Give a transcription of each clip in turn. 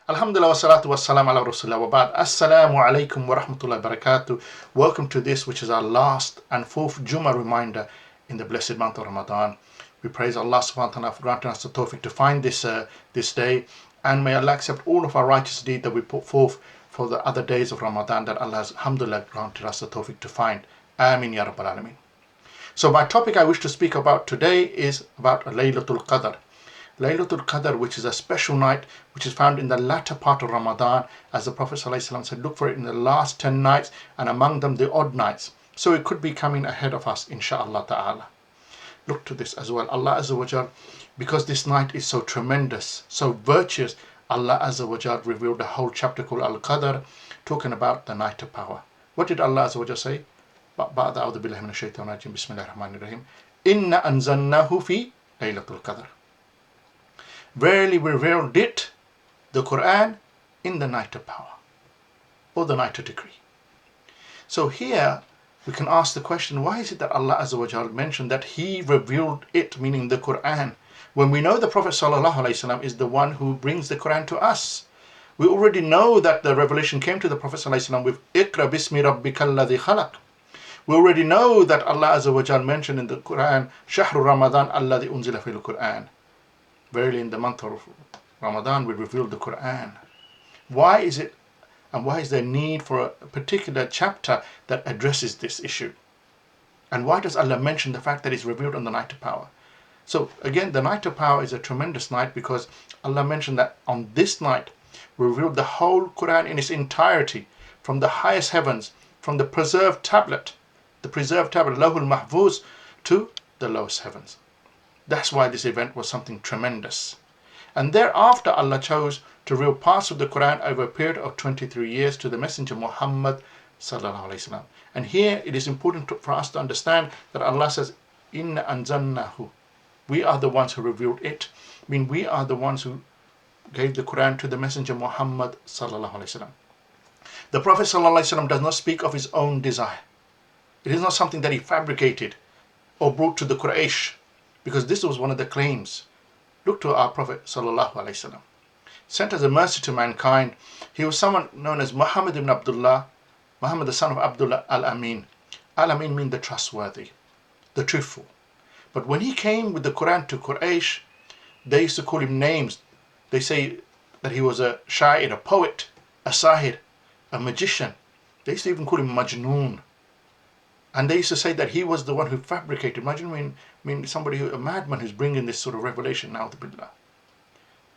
Alhamdulillah wa salatu wa salam ala rasulillah wa ba'd. Assalamu alaikum wa rahmatullahi wa barakatuh. Welcome to this, which is our last and fourth Jumu'ah Reminder in the blessed month of Ramadan. We praise Allah subhanahu wa ta'ala for granting us the tawfiq to find this day, and may Allah accept all of our righteous deeds that we put forth for the other days of Ramadan that Allah has alhamdulillah granted us the tawfiq to find. Ameen ya Rabbal Alameen. So my topic I wish to speak about today is about Lailatul Qadr. Lailatul Qadr, which is a special night which is found in the latter part of Ramadan, as the Prophet ﷺ said, look for it in the last 10 nights and among them the odd nights. So it could be coming ahead of us, inshaAllah ta'ala. Look to this as well. Allah Azza wa Jal, because this night is so tremendous, so virtuous, Allah Azza wa Jal revealed a whole chapter called Al-Qadr, talking about the night of power. What did Allah Azza wa Jal say? Ba'da a'udhu billahi minash shaitanir rajim, bismillahir rahmanir rahim. Inna anzalnahu fi Lailatul Qadr. Verily we revealed it, the Qur'an, in the night of power, or the night of decree. So here we can ask the question, why is it that Allah Azza wa Jal mentioned that He revealed it, meaning the Qur'an, when we know the Prophet ﷺ is the one who brings the Qur'an to us? We already know that the revelation came to the Prophet ﷺ with Iqra bismi rabbikal ladhi khalaq. We already know that Allah Azza wa Jal mentioned in the Qur'an, Shahru Ramadan alladhi unzila fil Qur'an. Verily in the month of Ramadan we revealed the Qur'an. Why is it, and why is there need for a particular chapter that addresses this issue? And why does Allah mention the fact that it's revealed on the night of power? So again, the night of power is a tremendous night because Allah mentioned that on this night we revealed the whole Qur'an in its entirety, from the highest heavens, from the preserved tablet, Lawhul Mahfuz, to the lowest heavens. That's why this event was something tremendous. And thereafter Allah chose to reveal parts of the Qur'an over a period of 23 years to the Messenger Muhammad sallallahu alaihi wasallam. And here it is important for us to understand that Allah says, Inna anzalnahu. We are the ones who revealed it. I mean, we are the ones who gave the Qur'an to the Messenger Muhammad sallallahu alaihi wasallam. The Prophet sallallahu alaihi wasallam does not speak of his own desire. It is not something that he fabricated or brought to the Quraysh, because this was one of the claims. Look to our Prophet sallallahu alaihi wasallam. Sent as a mercy to mankind, he was someone known as Muhammad ibn Abdullah, Muhammad the son of Abdullah al-Amin. Al-Amin means the trustworthy, the truthful. But when he came with the Quran to Quraysh, they used to call him names. They say that he was a sha'ir, a poet, a sahir, a magician. They used to even call him Majnoon. And they used to say that he was the one who fabricated. Imagine somebody, a madman who's bringing this sort of revelation out of billah.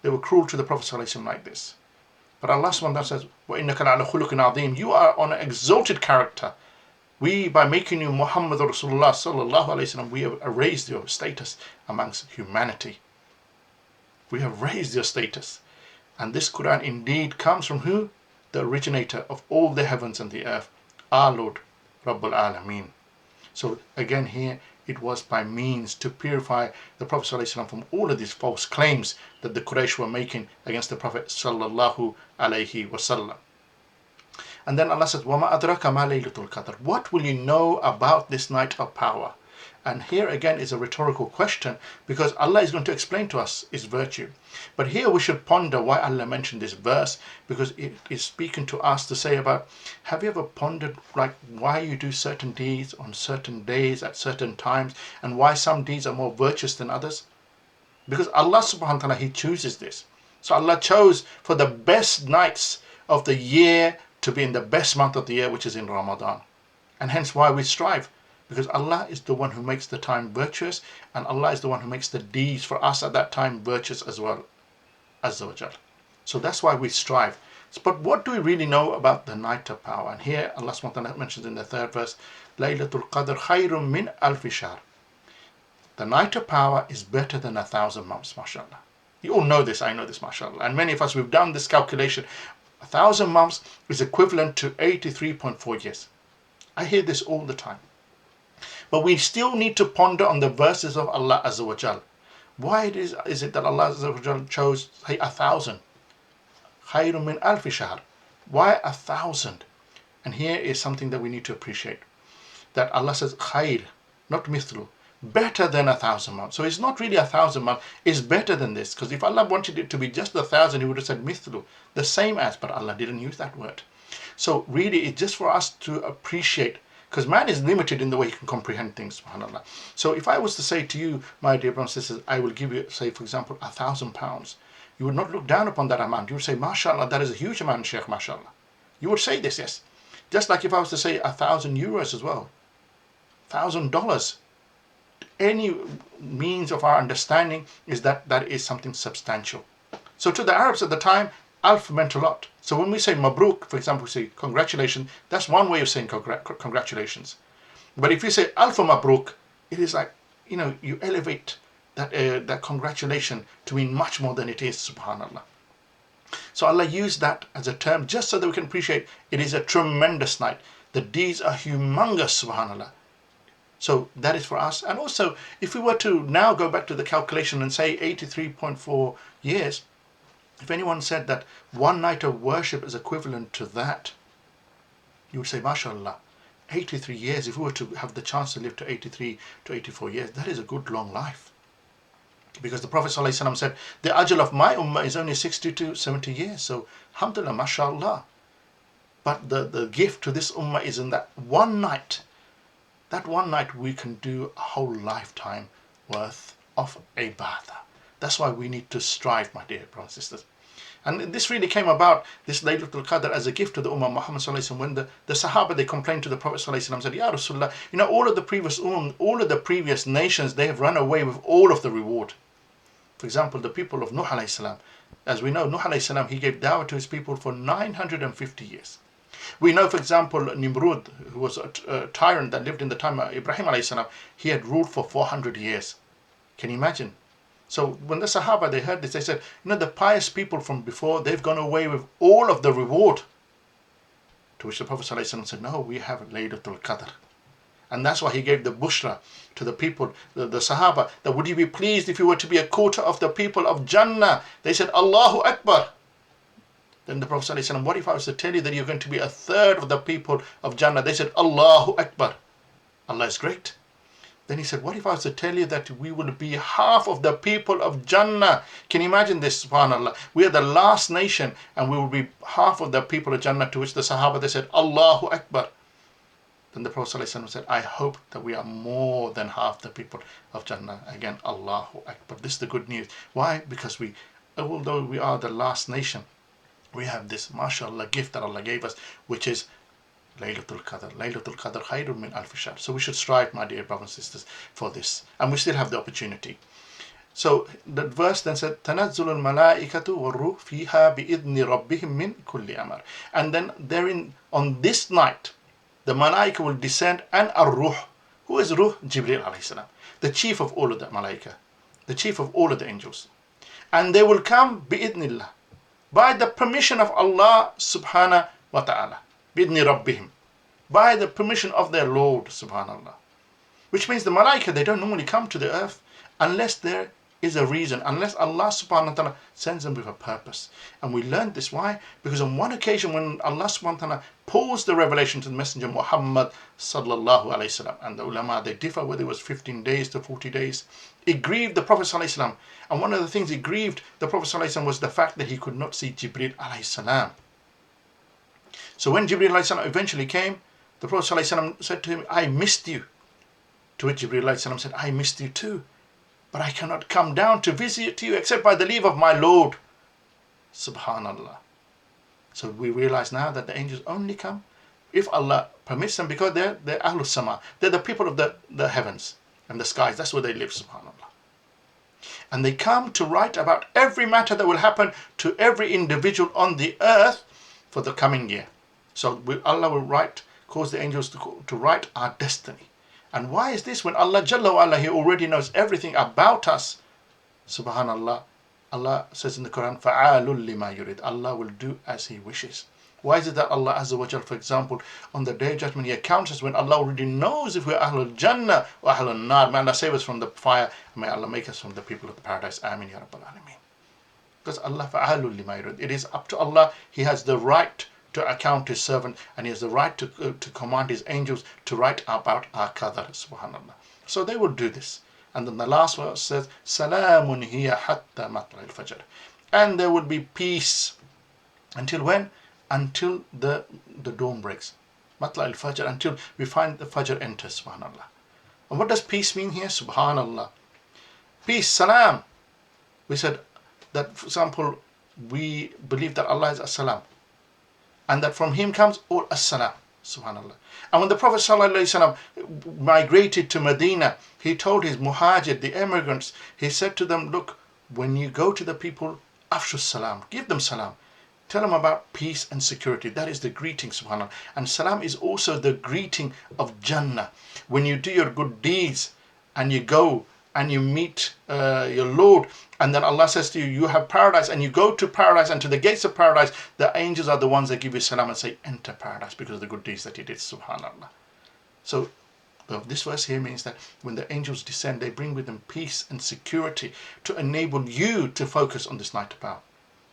They were cruel to the Prophet ﷺ like this. But Allah subhanahu wa ta'ala says, وَإِنَّكَ لَعَلَى خُلُقٍ عَظِيمٍ. You are on an exalted character. We, by making you Muhammad Rasulullah sallallahu alayhi wa sallam, we have raised your status amongst humanity. We have raised your status. And this Quran indeed comes from who? The originator of all the heavens and the earth, our Lord Rabbul Alameen. So again here, it was by means to purify the Prophet ﷺ from all of these false claims that the Quraysh were making against the Prophet sallallahu alaihi wasallam. And then Allah says, وَمَا أَدْرَكَ مَا لَيْلَةُ الْقَدْرِ. What will you know about this night of power? And here again is a rhetorical question, because Allah is going to explain to us His virtue. But here we should ponder why Allah mentioned this verse, because it is speaking to us to say about, have you ever pondered like why you do certain deeds on certain days at certain times, and why some deeds are more virtuous than others? Because Allah subhanahu wa ta'ala, He chooses this. So Allah chose for the best nights of the year to be in the best month of the year, which is in Ramadan. And hence why we strive. Because Allah is the one who makes the time virtuous, and Allah is the one who makes the deeds for us at that time virtuous as well. Azza wa Jal. So that's why we strive. But what do we really know about the night of power? And here Allah subhanahu wa ta'ala mentions in the third verse, Lailatul Qadr khayrun min alfi shahr. The night of power is better than 1,000 months, mashallah. You all know this, I know this, mashallah. And many of us, we've done this calculation. 1,000 months is equivalent to 83.4 years. I hear this all the time. But we still need to ponder on the verses of Allah Azza wa Jal. Why is it that Allah Azza wa Jal chose, say, 1,000? Khayrun min alfi shahr. Why 1,000? And here is something that we need to appreciate. That Allah says khayr, not mithlu. better than 1,000 months. So it's not really 1,000 months, it's better than this. Because if Allah wanted it to be just 1,000, He would have said mithlu, the same as, but Allah didn't use that word. So really, it's just for us to appreciate, because man is limited in the way he can comprehend things, subhanAllah. So if I was to say to you, my dear brothers and sisters, I will give you, say for example, £1,000, you would not look down upon that amount. You would say, mashallah, that is a huge amount, Shaykh, mashallah. You would say this, yes. Just like if I was to say €1,000 as well, $1,000. Any means of our understanding is that that is something substantial. So to the Arabs at the time, alf meant a lot. So when we say mabruk, for example, we say congratulations, that's one way of saying congratulations. But if you say alf mabruk, it is like, you elevate that congratulation to mean much more than it is, subhanallah. So Allah used that as a term just so that we can appreciate it is a tremendous night. The deeds are humongous, subhanallah. So that is for us. And also, if we were to now go back to the calculation and say 83.4 years, if anyone said that one night of worship is equivalent to that, you would say, mashallah, 83 years, if we were to have the chance to live to 83 to 84 years, that is a good long life. Because the Prophet ﷺ said, the ajal of my ummah is only 60 to 70 years. So, alhamdulillah, mashallah. But the gift to this ummah is in that one night. That one night we can do a whole lifetime worth of ibadah. That's why we need to strive, my dear brothers and sisters. And this really came about, this Lailatul Qadr, as a gift to the Ummah Muhammad sallallahu alaihi wasallam. When the Sahaba, they complained to the Prophet sallallahu alaihi wasallam, said, Ya Rasulullah, all of the previous nations, they have run away with all of the reward. For example, the people of Nuh alayhi salam. As we know, Nuh alayhi salam, he gave dawah to his people for 950 years. We know, for example, Nimrud, who was a tyrant that lived in the time of Ibrahim alayhi salam, he had ruled for 400 years. Can you imagine? So when the Sahaba, they heard this, they said, the pious people from before, they've gone away with all of the reward. To which the Prophet alayhi salam said, no, we have Lailatul Qadr. And that's why he gave the bushra to the people, the Sahaba, that would you be pleased if you were to be a quarter of the people of Jannah? They said, Allahu Akbar. Then the Prophet ﷺ, what if I was to tell you that you're going to be a third of the people of Jannah? They said, Allahu Akbar. Allah is great. Then he said, what if I was to tell you that we will be half of the people of Jannah? Can you imagine this, subhanAllah? We are the last nation and we will be half of the people of Jannah, to which the Sahaba, they said, Allahu Akbar. Then the Prophet ﷺ said, I hope that we are more than half the people of Jannah. Again, Allahu Akbar. This is the good news. Why? Because although we are the last nation, we have this, mashallah, gift that Allah gave us, which is Lailatul Qadr. Lailatul Qadr khayrun min alfi shahr. So we should strive, my dear brothers and sisters, for this. And we still have the opportunity. So the verse then said, تَنَزُّلُ الْمَلَائِكَةُ وَالْرُوحُ فِيهَا بِإِذْنِ رَبِّهِمْ مِنْ كُلِّ أَمَرٍ. And then therein, on this night, the Malaika will descend, and Ar-Ruh. Who is Ruh? Jibreel alayhi salam. The chief of all of the Malaika. The chief of all of the angels. And they will come bi'idnillah, by the permission of Allah subhanahu wa ta'ala. Bi'idni Rabbihim. By the permission of their Lord, subhanallah. Which means the Malaika, they don't normally come to the earth unless there is a reason, unless Allah subhanahu wa ta'ala sends them with a purpose. And we learned this. Why? Because on one occasion when Allah subhanahu wa ta'ala paused the revelation to the Messenger Muhammad sallallahu alayhi salam, and the ulama, they differ whether it was 15 days to 40 days, it grieved the Prophet sallallahu alayhi salam. And one of the things it grieved the Prophet sallallahu alayhi salam was the fact that he could not see Jibreel alayhi salam. So when Jibreel alayhi salam eventually came, the Prophet sallallahu alayhi salam said to him, I missed you. To which Jibreel alayhi salam said, I missed you too. But I cannot come down to visit you except by the leave of my Lord. Subhanallah. So we realize now that the angels only come if Allah permits them, because they're Ahlus Sama. They're the people of the heavens and the skies. That's where they live, subhanallah. And they come to write about every matter that will happen to every individual on the earth for the coming year. So Allah will cause the angels to write our destiny. And why is this? When Allah Jalla wa Ala, He already knows everything about us. Subhanallah. Allah says in the Quran, فَعَالٌ لِمَا يُرِيدُ. Allah will do as He wishes. Why is it that Allah Azza wa Jal, for example, on the Day of Judgment, He accounts us when Allah already knows if we're Ahlul Jannah or Ahlul Nar? May Allah save us from the fire. May Allah make us from the people of the paradise. Ameen Ya Rabbal Alameen. Because Allah, فَعَالٌ لِمَا يُرِيدُ. It is up to Allah. He has the right to account his servant, and he has the right to command his angels to write about our qadr, subhanallah. So they will do this. And then the last verse says, Salamun hiya hatta matla'il fajr. And there will be peace until when? Until the dawn breaks. Matla'il fajr, until we find the fajr enters, subhanallah. And what does peace mean here? Subhanallah. Peace, salam. We said that, for example, we believe that Allah is as-salam, and that from him comes all as-salam, subhanallah. And when the Prophet ﷺ migrated to Medina, he told his muhajir, the immigrants, he said to them, look, when you go to the people, afshu salam, give them salam. Tell them about peace and security. That is the greeting, subhanAllah. And salam is also the greeting of Jannah. When you do your good deeds and you go and you meet your Lord, and then Allah says to you, you have paradise, and you go to paradise and to the gates of paradise, the angels are the ones that give you salam and say, enter paradise, because of the good deeds that you did, subhanAllah. So this verse here means that when the angels descend, they bring with them peace and security to enable you to focus on this night of power.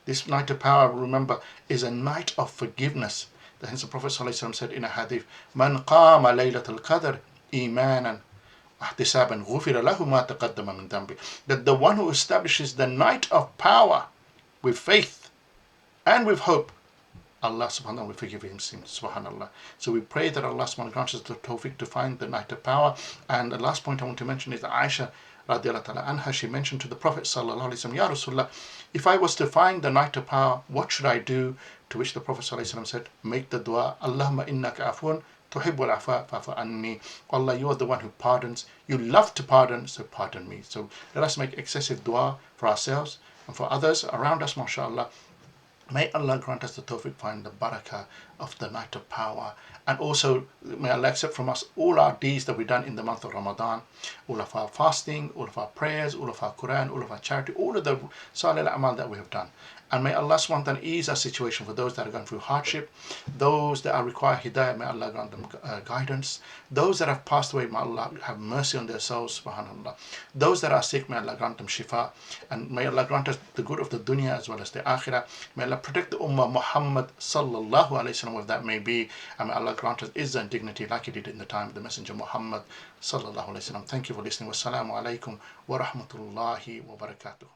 This night of power, remember, is a night of forgiveness. Hence the Prophet ﷺ said in a hadith, Man qama Lailatul Qadr imanan ihtisaban ghufira lahu ma taqaddama min dhanbi. That the one who establishes the night of power with faith and with hope, Allah subhanahu wa ta'ala will forgive him sins, subhanallah. So we pray that Allah subhanahu wa ta'ala grants us the tawfiq to find the night of power. And the last point I want to mention is that Aisha radiallahu ta'ala anha, she mentioned to the Prophet sallallahu alayhi wa sallam, Ya Rasulullah, if I was to find the night of power, what should I do? To which the Prophet sallallahu alayhi wa sallam said, make the dua, Allahumma innaka afun tuhibbul afa fa'fu anni. Allah, you are the one who pardons. You love to pardon, so pardon me. So let us make excessive dua for ourselves and for others around us, mashallah. May Allah grant us the tawfiq, find the barakah of the night of power. And also, may Allah accept from us all our deeds that we've done in the month of Ramadan, all of our fasting, all of our prayers, all of our Qur'an, all of our charity, all of the salih al-amal that we have done. And may Allah subhanahu wa ta'ala ease our situation for those that are going through hardship, those that are require hidayah, may Allah grant them guidance. Those that have passed away, may Allah have mercy on their souls, subhanallah. Those that are sick, may Allah grant them shifa. And may Allah grant us the good of the dunya as well as the akhirah. May Allah protect the ummah Muhammad sallallahu alayhi wa sallam, whatever that may be. And may Allah grant us izzah and dignity like he did in the time of the Messenger Muhammad sallallahu alayhi wa sallam. Thank you for listening. Wassalamu alaikum wa rahmatullahi wa barakatuh.